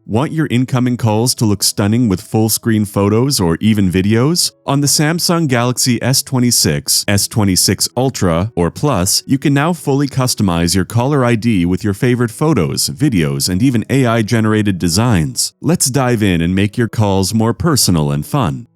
Want your incoming calls to look stunning with full-screen photos or even videos? On the Samsung Galaxy S26, S26 Ultra, or Plus, you can now fully customize your caller ID with your favorite photos, videos, and even AI-generated designs. Let's dive in and make your calls more personal and fun.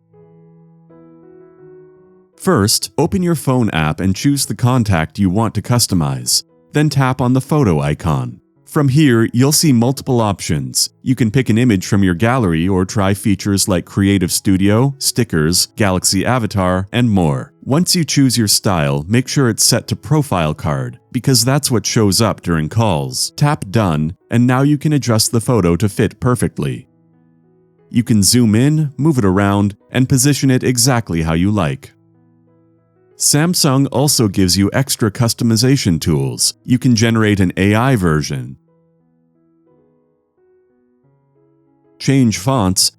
First, open your phone app and choose the contact you want to customize. Then tap on the photo icon. From here, you'll see multiple options. You can pick an image from your gallery or try features like Creative Studio, stickers, Galaxy Avatar, and more. Once you choose your style, make sure it's set to Profile Card, because that's what shows up during calls. Tap Done, and now you can adjust the photo to fit perfectly. You can zoom in, move it around, and position it exactly how you like. Samsung also gives you extra customization tools. You can generate an AI version, change fonts,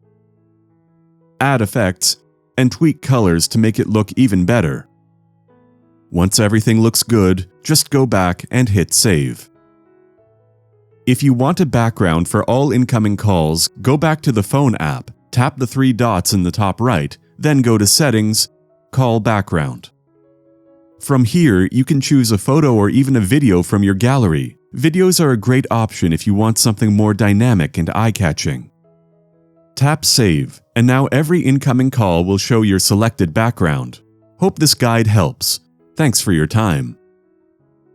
add effects, and tweak colors to make it look even better. Once everything looks good, just go back and hit Save. If you want a background for all incoming calls, go back to the phone app, tap the three dots in the top right, then go to Settings, Call Background. From here, you can choose a photo or even a video from your gallery. Videos are a great option if you want something more dynamic and eye-catching. Tap Save, and now every incoming call will show your selected background. Hope this guide helps. Thanks for your time.